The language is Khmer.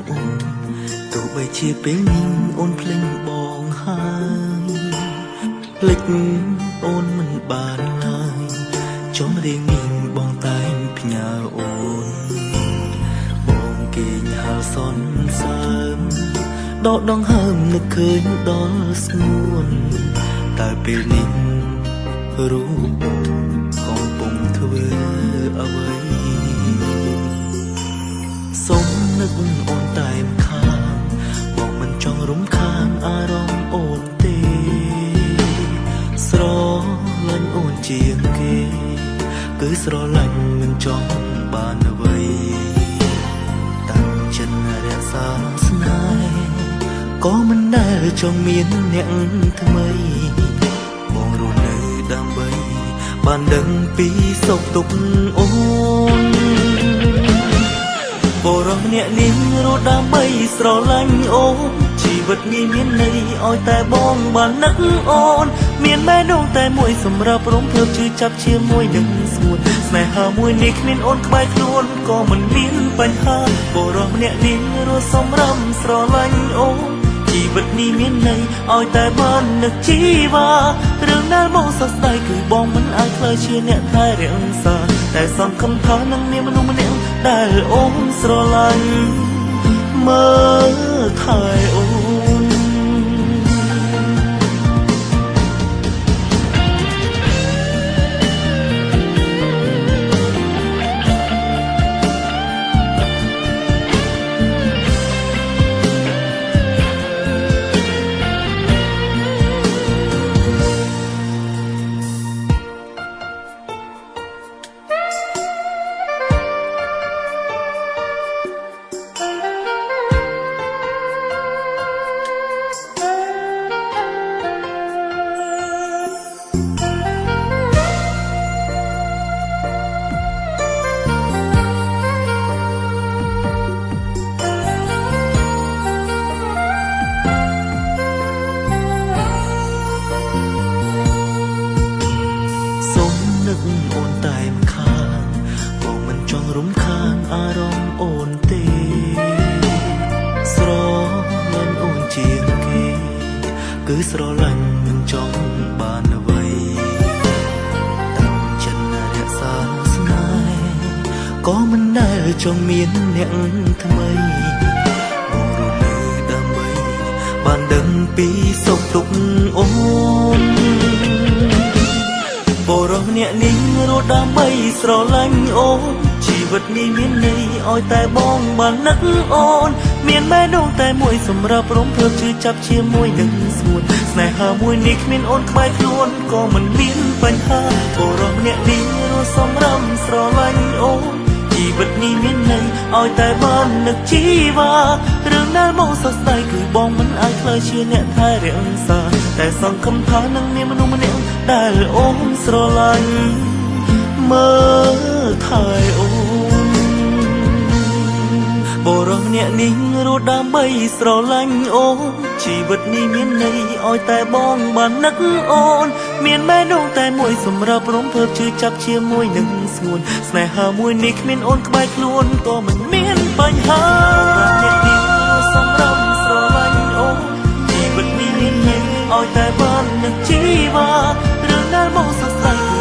អូនទោះបីជាពេលនេះអូនភ្លេចបងហើយភ្លេចអូនមិនបានឡើយចង់រៀងនេះបងតែងផ្ញើអូនបងគេងហើសន់សើមដកដងហើមនឹកឃើញដល់ស្ងួនតែពេលនេះរូបអូនកំពុងធ្វើអ្វីសូមនឹកអូនតែម្ខាងបងមិនចង់រំខានអារម្មណ៍អូនទេស្រលាញ់អូនជាងគេគឺស្រឡាញ់មិនចង់បានអ្វីតាំងចិត្តរក្សាស្នេហ៍ក៏មិនដែលចង់មានអ្នកថ្មីបងរស់នៅដើម្បីបានដឹងពីសុខទុក្ខអូនបរិះអ្នកនេះរស់ដើម្បីស្រឡាញ់អូនជីវិតនេះមានន័យឲ្យតែបងបាននឹកអូនមានម៉ែនងតែមួយសម្រាប់រំភើបជឿចាប់ជាមួយនឹងស្ងួនស្នេហាមួយនេះគ្មានអូនក្បែរខ្លួនក៏មិនមានបញ្ហាបរិះអ្នកនេះរស់សម្រាប់ស្រឡាញ់អូនជីវិតនេះមានន័យឲ្យតែបាននឹកជីវ៉ារឿងដែលមកសោកស្ដាយគឺបងមិនអាចខ្លាចជាអ្នកថែរក្សាតែសង្ឃឹមថានឹងមានមនុស្សម្នាក់ដែលអូនស្រឡាញ់មើលថែអូនអូនតែម្ខាងបងមិនចង់រំខានអារម្មណ៍អូនទេស្រលាញ់អូនជាងគេគឺស្រឡាញ់មិនចង់បានអ្វីតាំងចិត្តរក្សាស្នេហ៍ក៏មិនដែលចង់មានអ្នកថ្មីបងរស់នៅដើម្បីបានដឹងពីសុខទុក្ខអូនបរិះអ្នកនេះរស់ដើម្បីស្រឡាញ់អូនជីវិតនេះមានន័យឲ្យតែបងបាននឹកអូនមានម៉ែនងតែមួយសម្រាប់រំភើបជឿចាប់ជាមួយនឹងស្ងួនស្នេហាមួយនេះគ្មានអូនក្បែរខ្លួនក៏មិនមានបញ្ហាបរិះអ្នកនេះរស់សម្រាប់ស្រឡាញ់អូនជីវិតនេះមានន័យឲ្យតែបាននឹកជីវ៉ារឿងដែលមកសោកស្ដាយគឺបងមិនអាចខ្លាចជាអ្នកថែរក្សាតែសង្ឃឹមថានឹងមានមនុស្សម្នាក់ដែលអូនស្រឡាញ់មើលថែអូនបរិះអ្នកនេះរស់ដើម្បីស្រឡាញ់អូនជីវិតនេះមានន័យឲ្យតែបងបាននឹកអូនមានម៉ែនងតែមួយសម្រាប់រំភើបជឿចាប់ជាមួយនឹងស្ងួនស្នេហាមួយនេះគ្មានអូនក្បែរខ្លួនក៏មិនមានបញ្ហាអ្នកនេះសម្រាប់ស្រឡាញ់អូនជីវិតនេះមានន័យឲ្យតែបាននឹកជីវ៉ារឿងដែលមកសោកស្ដាយ